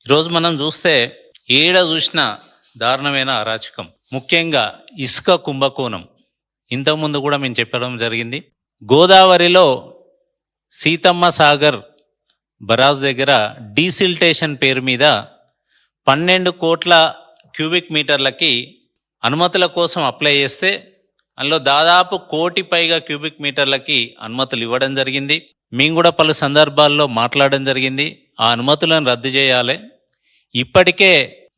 ఈరోజు మనం చూస్తే ఏడ చూసిన దారుణమైన అరాచకం, ముఖ్యంగా ఇసుక కుంభకోణం. ఇంతకుముందు కూడా మేము చెప్పడం జరిగింది. గోదావరిలో సీతమ్మ సాగర్ బరాజ్ దగ్గర డీసిల్టేషన్ పేరు మీద 12 కోట్ల క్యూబిక్ మీటర్లకి అనుమతుల కోసం అప్లై చేస్తే అందులో దాదాపు 1 కోటి పైగా క్యూబిక్ మీటర్లకి అనుమతులు ఇవ్వడం జరిగింది. మేము కూడా పలు సందర్భాల్లో మాట్లాడడం జరిగింది. ఆ అనుమతులను రద్దు చేయాలి. ఇప్పటికే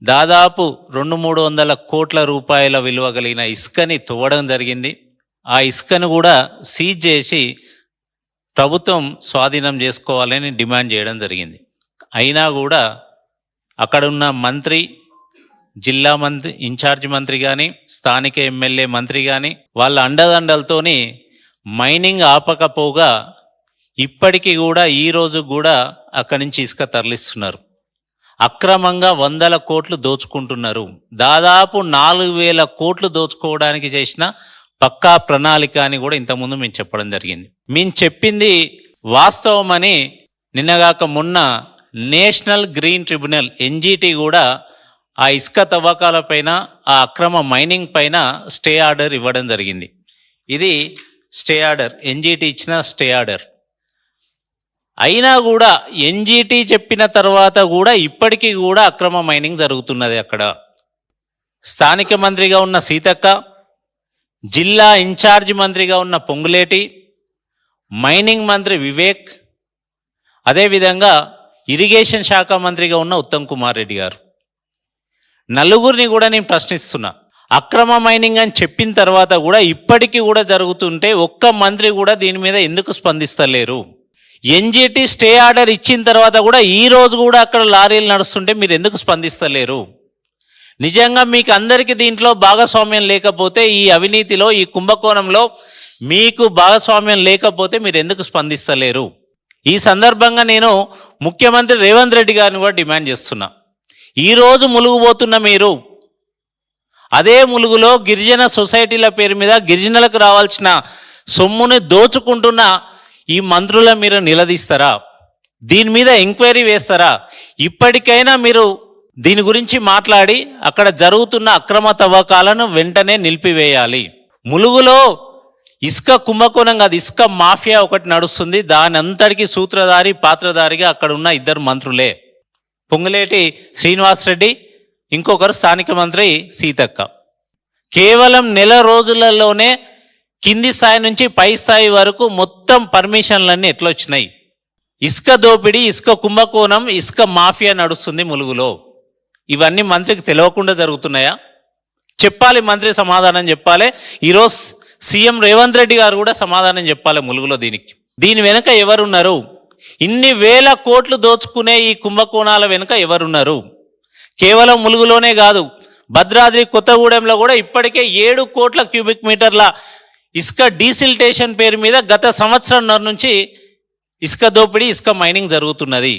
దాదాపు 200-300 కోట్ల రూపాయల విలువ కలిగిన ఇసుకని తవ్వడం జరిగింది. ఆ ఇసుకను కూడా సీజ్ చేసి ప్రభుత్వం స్వాధీనం చేసుకోవాలని డిమాండ్ చేయడం జరిగింది. అయినా కూడా అక్కడున్న మంత్రి, జిల్లా మంత్రి, ఇన్ఛార్జ్ మంత్రి కానీ, స్థానిక ఎమ్మెల్యే మంత్రి కానీ వాళ్ళ అండదండలతోని మైనింగ్ ఆపకపోగా ఇప్పటికీ కూడా ఈరోజు కూడా అక్కడి నుంచి ఇసుక తరలిస్తున్నారు. అక్రమంగా 100 కోట్లు దోచుకుంటున్నారు. దాదాపు 4,000 కోట్లు దోచుకోవడానికి చేసిన పక్కా ప్రణాళిక అని కూడా ఇంతకుముందు మేము చెప్పడం జరిగింది. మేము చెప్పింది వాస్తవమని నిన్నగాక మొన్న నేషనల్ గ్రీన్ ట్రిబ్యునల్ NGT కూడా ఆ ఇసుక తవ్వకాల పైన, ఆ అక్రమ మైనింగ్ పైన స్టే ఆర్డర్ ఇవ్వడం జరిగింది. ఇది స్టే ఆర్డర్, NGT ఇచ్చిన స్టే ఆర్డర్. అయినా కూడా NGT చెప్పిన తర్వాత కూడా ఇప్పటికీ కూడా అక్రమ మైనింగ్ జరుగుతున్నది. అక్కడ స్థానిక మంత్రిగా ఉన్న సీతక్క, జిల్లా ఇన్ఛార్జ్ మంత్రిగా ఉన్న పొంగులేటి, మైనింగ్ మంత్రి వివేక్, అదేవిధంగా ఇరిగేషన్ శాఖ మంత్రిగా ఉన్న ఉత్తమ్ కుమార్ రెడ్డి గారు, నలుగురిని కూడా నేను ప్రశ్నిస్తున్నా. అక్రమ మైనింగ్ అని చెప్పిన తర్వాత కూడా ఇప్పటికీ కూడా జరుగుతుంటే ఒక్క మంత్రి కూడా దీని మీద ఎందుకు స్పందిస్తలేరు? NGT స్టే ఆర్డర్ ఇచ్చిన తర్వాత కూడా ఈ రోజు కూడా అక్కడ లారీలు నడుస్తుంటే మీరు ఎందుకు స్పందిస్తలేరు? నిజంగా మీకు అందరికీ దీంట్లో భాగస్వామ్యం లేకపోతే, ఈ అవినీతిలో, ఈ కుంభకోణంలో మీకు భాగస్వామ్యం లేకపోతే మీరు ఎందుకు స్పందిస్తలేరు? ఈ సందర్భంగా నేను ముఖ్యమంత్రి రేవంత్ రెడ్డి గారిని కూడా డిమాండ్ చేస్తున్నా. ఈరోజు ములుగుపోతున్న మీరు అదే ములుగులో గిరిజన సొసైటీల పేరు మీద గిరిజనులకు రావాల్సిన సొమ్ముని దోచుకుంటున్న ఈ మంత్రుల మీరు నిలదీస్తారా? దీని మీద ఎంక్వైరీ వేస్తారా? ఇప్పటికైనా మీరు దీని గురించి మాట్లాడి అక్కడ జరుగుతున్న అక్రమ తవ్వకాలను వెంటనే నిలిపివేయాలి. ములుగులో ఇసుక కుంభకోణం కాదు, ఇసుక మాఫియా ఒకటి నడుస్తుంది. దాని అంతటికీ సూత్రధారి, పాత్రధారిగా అక్కడ ఉన్న 2 మంత్రులే, పొంగులేటి శ్రీనివాస్ రెడ్డి, ఇంకొకరు స్థానిక మంత్రి సీతక్క. కేవలం నెల రోజులలోనే కింది స్థాయి నుంచి పై స్థాయి వరకు మొత్తం పర్మిషన్లన్నీ ఎట్లా వచ్చినాయి? ఇసుక దోపిడీ, ఇసుక కుంభకోణం, ఇసుక మాఫియా నడుస్తుంది ములుగులో. ఇవన్నీ మంత్రికి తెలియకుండా జరుగుతున్నాయా? చెప్పాలి, మంత్రి సమాధానం చెప్పాలి. ఈరోజు సీఎం రేవంత్ రెడ్డి గారు కూడా సమాధానం చెప్పాలి ములుగులో. దీని వెనుక ఎవరున్నారు? ఇన్ని వేల కోట్లు దోచుకునే ఈ కుంభకోణాల వెనుక ఎవరున్నారు? కేవలం ములుగులోనే కాదు, భద్రాద్రి కొత్తగూడెంలో కూడా ఇప్పటికే 7 కోట్ల క్యూబిక్ మీటర్ల ఇసుక డీసిల్టేషన్ పేరు మీద గత సంవత్సరంన్నర నుంచి ఇసుక దోపిడీ, ఇసుక మైనింగ్ జరుగుతున్నది.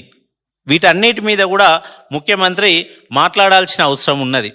వీటన్నిటి మీద కూడా ముఖ్యమంత్రి మాట్లాడాల్సిన అవసరం ఉన్నది.